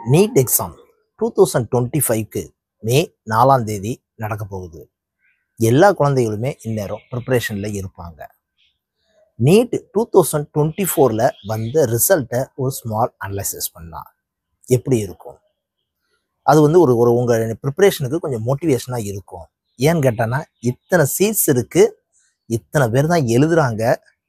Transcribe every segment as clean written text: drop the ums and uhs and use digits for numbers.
NEET exam 2025க்கு மே 4ஆம் தேதி நடக்க போகுது. எல்லா குழந்தைகளுமே இந்நேரம் ப்ரிப்பரேஷனில் இருப்பாங்க. நீட் 2024ல் வந்த ரிசல்ட்டை ஒரு ஸ்மால் அனலைசிஸ் பண்ணலாம். எப்படி இருக்கும்? அது ஒரு ஒரு உங்கள் ப்ரிப்பரேஷனுக்கு கொஞ்சம் மோட்டிவேஷனாக இருக்கும். ஏன்னு கேட்டான்னா, இத்தனை சீட்ஸ் இருக்குது, இத்தனை பேர் தான் எழுதுகிறாங்க,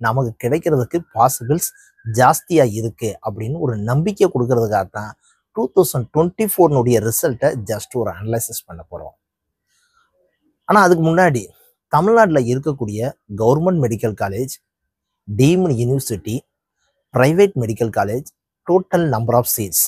நமக்கு கிடைக்கிறதுக்கு பாசிபிள்ஸ் ஜாஸ்தியாக இருக்குது அப்படின்னு ஒரு நம்பிக்கை கொடுக்கறதுக்காகத்தான் 2024 ரிசல்ட்டை ஜஸ்ட் ஒரு அனலைசிஸ் பண்ண போகிறோம். ஆனால் அதுக்கு முன்னாடி தமிழ்நாட்டில் இருக்கக்கூடிய government medical college, deemed university, private medical college, total number of seats,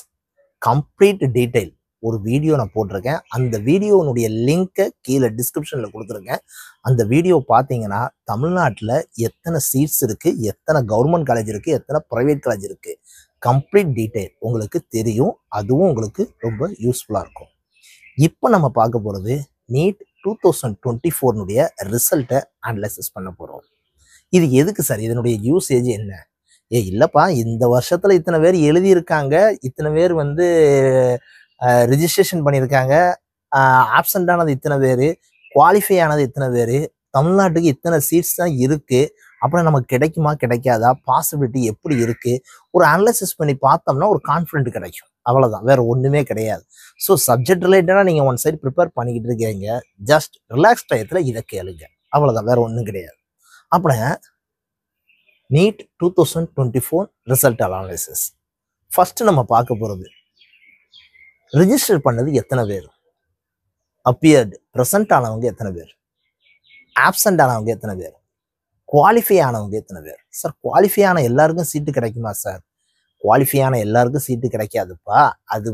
complete detail ஒரு வீடியோ நான் போட்டிருக்கேன். அந்த வீடியோனுடைய லிங்க்கை கீழே டிஸ்கிரிப்ஷனில் கொடுத்துருக்கேன். அந்த வீடியோ பார்த்தீங்கன்னா தமிழ்நாட்டில் எத்தனை சீட்ஸ் இருக்குது, எத்தனை கவர்மெண்ட் காலேஜ் இருக்குது, எத்தனை ப்ரைவேட் காலேஜ் இருக்குது, கம்ப்ளீட் டீட்டெயில் உங்களுக்கு தெரியும். அதுவும் உங்களுக்கு ரொம்ப யூஸ்ஃபுல்லாக இருக்கும். இப்போ நம்ம பார்க்க போகிறது நீட் 2024 ரிசல்ட்டை அனலைசிஸ் பண்ண போகிறோம். இது எதுக்கு சார்? இதனுடைய யூசேஜ் என்ன? இல்லைப்பா, இந்த வருஷத்தில் இத்தனை பேர் எழுதியிருக்காங்க, இத்தனை பேர் ரிஜிஸ்ட்ரேஷன் பண்ணியிருக்காங்க, ஆப்சண்ட் ஆனது இத்தனை பேர், குவாலிஃபை ஆனது இத்தனை பேர், தமிழ்நாட்டுக்கு இத்தனை சீட்ஸ் தான் இருக்குது, அப்புறம் நமக்கு கிடைக்குமா கிடைக்காதா, பாசிபிலிட்டி எப்படி இருக்குது, ஒரு அனலைசிஸ் பண்ணி பார்த்தோம்னா ஒரு கான்ஃபிடென்ட் கிடைக்கும். அவ்வளோதான், வேறு ஒன்றுமே கிடையாது. ஸோ சப்ஜெக்ட் ரிலேட்டடாக நீங்கள் ஒன் சைடு ப்ரிப்பேர் பண்ணிக்கிட்டு இருக்கீங்க, ஜஸ்ட் ரிலாக்ஸ் டயத்தில் இதை கேளுங்க, அவ்வளோதான், வேறு ஒன்றும் கிடையாது. அப்புறம் நீட் 2024 ரிசல்ட் அனாலிசிஸ். ஃபஸ்ட்டு நம்ம பார்க்க போகிறது, ரிஜிஸ்டர் பண்ணது எத்தனை பேர், அப்பியர்டு ப்ரெசன்ட் ஆனவங்க எத்தனை பேர், ஆப்சண்ட் ஆனவங்க எத்தனை பேர், குவாலிஃபை ஆனவங்க எத்தனை பேர். சார், குவாலிஃபை ஆன எல்லாருக்கும் சீட்டு கிடைக்குமா சார்? குவாலிஃபை ஆன எல்லாருக்கும் சீட்டு கிடைக்காதுப்பா. அது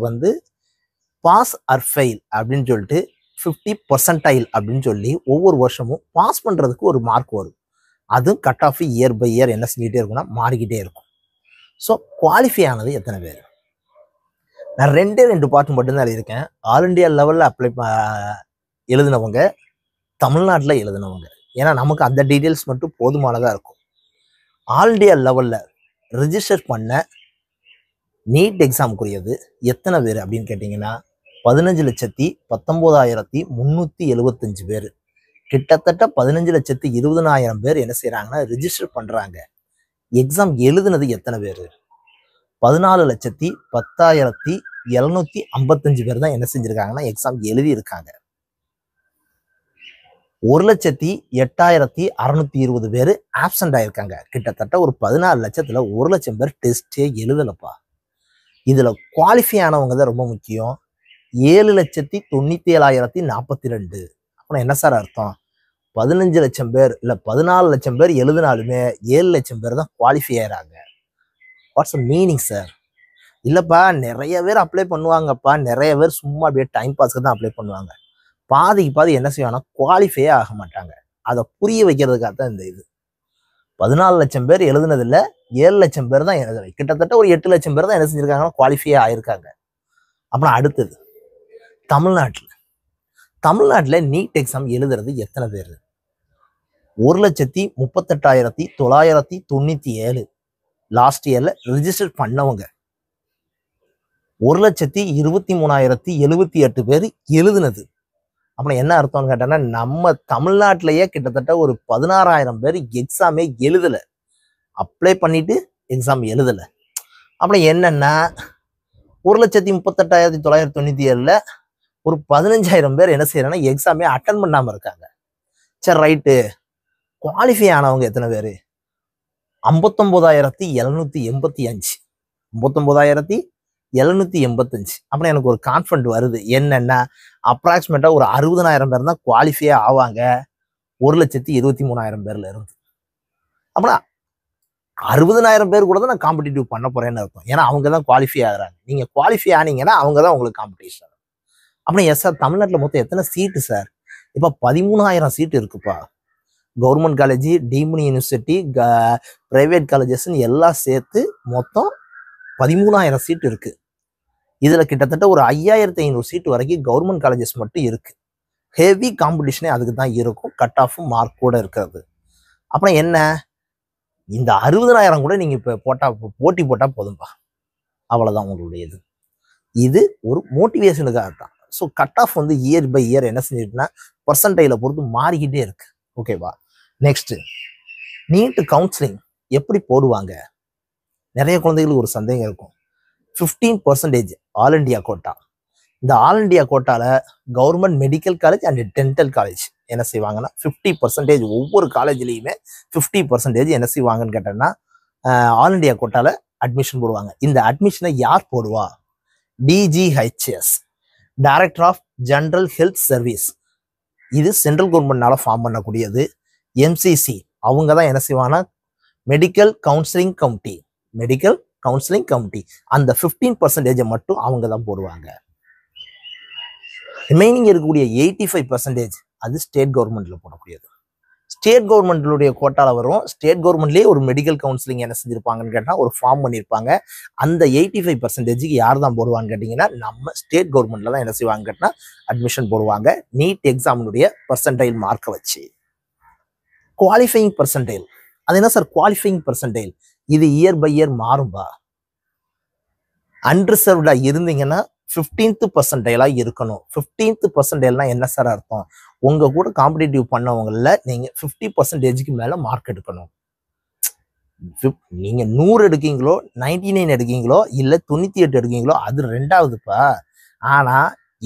பாஸ் ஆர் ஃபெயில் அப்படின்னு சொல்லிட்டு 50% அப்படின்னு சொல்லி ஒவ்வொரு வருஷமும் பாஸ் பண்ணுறதுக்கு ஒரு மார்க் வரும். அதுவும் cut off year by year என்ன செஞ்சுக்கிட்டே இருக்குன்னா மாறிக்கிட்டே இருக்கும். ஸோ குவாலிஃபை ஆனது எத்தனை பேர்? நான் ரெண்டு பார்ட் மட்டும்தான் எழுதியிருக்கேன். ஆல் இண்டியா லெவலில் எழுதினவங்க, தமிழ்நாட்டில் எழுதினவங்க. ஏன்னா நமக்கு அந்த டீட்டெயில்ஸ் மட்டும் போதுமானதாக இருக்கும். ஆல் இண்டியா லெவலில் ரிஜிஸ்டர் பண்ண நீட் எக்ஸாமுக்குரியது எத்தனை பேர் அப்படின்னு கேட்டிங்கன்னா 15,19,375 பேர். கிட்டத்தட்ட 15,20,000 பேர் என்ன செய்கிறாங்கன்னா ரிஜிஸ்டர் பண்ணுறாங்க. எக்ஸாம் எழுதுனது எத்தனை பேர்? 14,10,755 பேர் தான் என்ன செஞ்சுருக்காங்கன்னா எக்ஸாம் எழுதியிருக்காங்க. 1,08,620 பேர் ஆப்சண்ட் ஆயிருக்காங்க. கிட்டத்தட்ட ஒரு 14 லட்சத்தில் 1 லட்சம் பேர் டெஸ்டே எழுதலப்பா. இதில் குவாலிஃபை ஆனவங்க தான் ரொம்ப முக்கியம். 7,97,042. அப்புறம் என்ன சார் அர்த்தம்? 15 லட்சம் பேர் இல்லை 14 லட்சம் பேர் எழுதினாலுமே 7 லட்சம் பேர் தான் குவாலிஃபை ஆகிறாங்க. What's a meaning sir? இல்லைப்பா, நிறைய பேர் அப்ளை பண்ணுவாங்கப்பா, நிறைய பேர் சும்மா அப்படியே டைம் பாஸ்க்கு தான் அப்ளை பண்ணுவாங்க. பாதிக்கு பாதி என்ன செய்வாங்கன்னா குவாலிஃபையே ஆக மாட்டாங்க. அதை புரிய வைக்கிறதுக்காக தான் இந்த இது. 14 லட்சம் பேர் எழுதுனதில்ல, 7 லட்சம் பேர் தான் எழுதுறது. கிட்டத்தட்ட ஒரு 8 லட்சம் பேர் தான் என்ன செஞ்சுருக்காங்கன்னா குவாலிஃபையே ஆயிருக்காங்க. அப்புறம் அடுத்தது தமிழ்நாட்டில் நீட் எக்ஸாம் எழுதுறது எத்தனை பேர்? 1,38,997 லாஸ்ட் இயரில் ரிஜிஸ்டர் பண்ணவங்க. 1,23,078 பேர் எழுதுனது. அப்புறம் என்ன அர்த்தம்னு கேட்டோன்னா, நம்ம தமிழ்நாட்டிலேயே கிட்டத்தட்ட ஒரு 16,000 பேர் எக்ஸாமே எழுதலை, அப்ளை பண்ணிட்டு எக்ஸாம் எழுதலை. அப்புறம் என்னன்னா 1,38,997 ஒரு 15,000 பேர் என்ன செய்யறாங்கன்னா எக்ஸாமே அட்டன் பண்ணாமல் இருக்காங்க. சரி, ரைட்டு. குவாலிஃபை ஆனவங்க எத்தனை பேர்? 59,785. 59,785. அப்புறம் எனக்கு ஒரு கான்ஃபிடன்ட் வருது. என்னன்னா அப்ராக்சிமேட்டாக ஒரு 60,000 பேர் தான் குவாலிஃபையே ஆவாங்க 1,23,000 பேர்ல இருந்து. அப்புறம் 60,000 பேர் கூட தான் நான் காம்படிட்டிவ் பண்ண போறேன்னு அர்த்தம். ஏன்னா அவங்க தான் குவாலிஃபை ஆகுறாங்க. நீங்க குவாலிஃபை ஆனீங்கன்னா அவங்க தான் உங்களுக்கு காம்படிஷன். அப்புறம் எஸ் சார், தமிழ்நாட்டில் மொத்தம் எத்தனை சீட்டு சார்? இப்போ 13,000 சீட்டு இருக்குப்பா. Government college, deemed university, private காலேஜஸ்ன்னு எல்லாம் சேர்த்து மொத்தம் 13,000 சீட்டு இருக்கு. இதில் கிட்டத்தட்ட ஒரு 5,500 சீட்டு வரைக்கும் கவர்மெண்ட் காலேஜஸ் மட்டும் இருக்கு. ஹெவி காம்படிஷனே அதுக்கு தான் இருக்கும், கட் ஆஃப் மார்க் கூட இருக்கிறது. அப்புறம் என்ன, இந்த 60,000 கூட நீங்கள் இப்போ போட்டி போட்டால் போதும்பா, அவ்வளோதான் உங்களுடைய இது. இது ஒரு மோட்டிவேஷனுக்காக தான். ஸோ கட் ஆஃப் வந்து இயர் பை இயர் என்ன செஞ்சுட்டுனா பர்சன்டைல பொறுத்து மாறிக்கிட்டே இருக்கு. ஓகேவா? நெக்ஸ்ட், நீட் கவுன்சிலிங் எப்படி போடுவாங்க? நிறைய குழந்தைகளுக்கு ஒரு சந்தேகம் இருக்கும். 15% ஆல் இண்டியா கோட்டா. இந்த ஆல் இண்டியா கோட்டால government medical college and dental college என்ன செய்வாங்கன்னா 50% ஒவ்வொரு காலேஜ்லையுமே 50% என்ன செய்வாங்கன்னு கேட்டோம்னா ஆல் இண்டியா கோட்டால அட்மிஷன் போடுவாங்க. இந்த அட்மிஷனை யார் போடுவா? DGHS, director of general health service. இது சென்ட்ரல் கவர்மெண்ட்னால ஃபார்ம் பண்ணக்கூடியது. எம்சிசி அவங்க தான் என்ன செய்வாங்கன்னா medical counselling committee, medical counselling committee அந்த 15% மட்டும் அவங்க தான் போடுவாங்க. ரிமைனிங் இருக்கக்கூடிய 85% அது ஸ்டேட் கவர்மெண்ட்ல போடக்கூடியது. ஸ்டேட் கவர்மெண்ட்லுடைய கோட்டால வரும். ஸ்டேட் கவர்மெண்ட்லேயே ஒரு மெடிக்கல் கவுன்சிலிங் என்ன செஞ்சிருப்பாங்கன்னு கேட்டால் ஒரு ஃபார்ம் பண்ணியிருப்பாங்க. அந்த 85% யார் தான் போடுவான்னு கேட்டிங்கன்னா நம்ம ஸ்டேட் கவர்மெண்ட்ல தான் என்ன செய்வாங்க கேட்டால் அட்மிஷன் போடுவாங்க. நீட் எக்ஸாமினுடைய பர்சன்டைல் மார்க்கை வச்சு. குவாலிஃபையிங் பர்சன்டைல், அது என்ன சார் குவாலிஃபையிங் பர்சன்டைல்? இது இயர் பை இயர் மாறும்பா. அன்ரிசர்வ்டா இருந்தீங்கன்னா 15th பர்சன்டைலா இருக்கணும். 15th பர்சன்டைல்னா என்ன சார் அர்த்தம்? உங்க கூட காம்படிட்டிவ் பண்ணவங்கள நீங்க 50%க்கு மேல மார்க் எடுக்கணும். நீங்க 100 எடுக்கீங்களோ 99 எடுக்கீங்களோ இல்ல 98 எடுக்கீங்களோ அது ரெண்டாவதுப்பா. ஆனா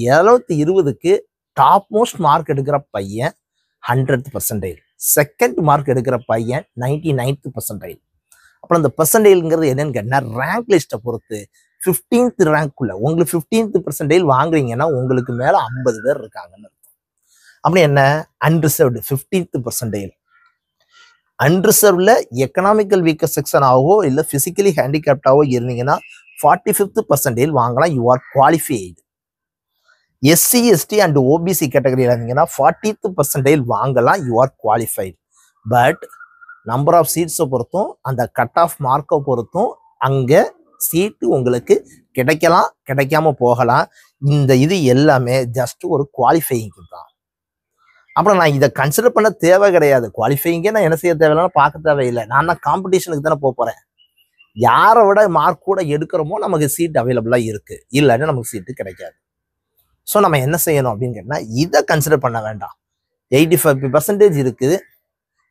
720க்கு டாப் மோஸ்ட் மார்க் எடுக்கிற பையன் 100th பர்சன்டைல், செகண்ட் மார்க் எடுக்கிற பையன் 99th பர்சன்டைல். அப்புறம் இந்த பர்சன்டைல்ங்கிறது என்னன்னு கேட்டா ரேங்க் லிஸ்ட்டை பொறுத்து 15th ரேங்க்குள்ள உங்களுக்கு 15th பர்சன்டைல் வாங்குறீங்கன்னா உங்களுக்கு மேல 50 பேர் இருக்காங்கன்னு அர்த்தம். அப்படி என்ன? Unreserved 15th percentile. அன்ரிசர்வ்ல எக்கனாமிக்கல் வீக்கர் செக்ஷனாவோ இல்ல பிசிக்கலி ஹேண்டிகேப்டாவோ இருந்தீங்கன்னா 45th பர்சன்டைல் வாங்கலாம். You are qualified. SC ST and OBC கேட்டகரியில் இருந்தீங்கன்னா 40th பர்சன்டைல் வாங்கலாம். You are qualified. But number of சீட்ஸை பொறுத்தும் அந்த கட் ஆஃப் மார்க்கை பொறுத்தும் அங்க சீட்டு உங்களுக்கு கிடைக்கலாம், கிடைக்காம போகலாம். இந்த இது எல்லாமே ஜஸ்ட் ஒரு குவாலிஃபையிங்க்கு தான். அப்புறம் நான் இதை கன்சிடர் பண்ண தேவை கிடையாது. குவாலிஃபையிங்கே நான் என்ன செய்ய தேவையில்லைன்னா பார்க்க தேவையில்லை. நான் தான் காம்படிஷனுக்கு தானே போறேன். யாரை விட மார்க் கூட எடுக்கிறோமோ நமக்கு சீட் அவைலபிளா இருக்கு, இல்லைன்னா நமக்கு சீட்டு கிடைக்காது. ஸோ நம்ம என்ன செய்யணும் அப்படின்னு கேட்டா இதை கன்சிடர் பண்ண வேண்டாம். 85% இருக்குது,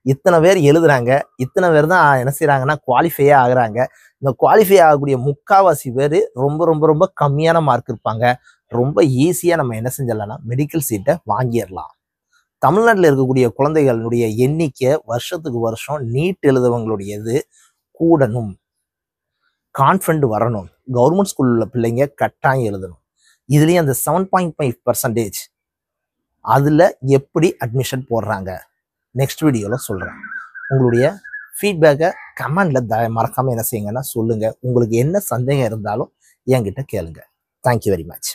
இத்தனை பேர் எழுதுறாங்க, இத்தனை பேர் தான் என்ன செய்யறாங்கன்னா குவாலிஃபையே ஆகுறாங்க. இந்த குவாலிஃபை ஆகக்கூடிய முக்காவாசி பேர் ரொம்ப ரொம்ப ரொம்ப கம்மியான மார்க் இருப்பாங்க. ரொம்ப ஈஸியா நம்ம என்ன செஞ்சிடலாம்னா மெடிக்கல் சீட்டை வாங்கிடலாம். தமிழ்நாட்டில் இருக்கக்கூடிய குழந்தைகளுடைய எண்ணிக்கை வருஷத்துக்கு வருஷம் நீட் எழுதுவங்களுடையது கூடணும், கான்ஃபிடன்ட் வரணும். கவர்மெண்ட் ஸ்கூல்ல உள்ள பிள்ளைங்க கட்டாயம் எழுதணும். இதுலயும் அந்த 7.5% அதுல எப்படி அட்மிஷன் போடுறாங்க நெக்ஸ்ட் வீடியோல சொல்றேன். உங்களுடைய ஃபீட்பேக்கை கமெண்ட்ல மறக்காம என்ன செய்யுங்கன்னா சொல்லுங்க. உங்களுக்கு என்ன சந்தேகம் இருந்தாலும் என்கிட்ட கேளுங்க. Thank you very much.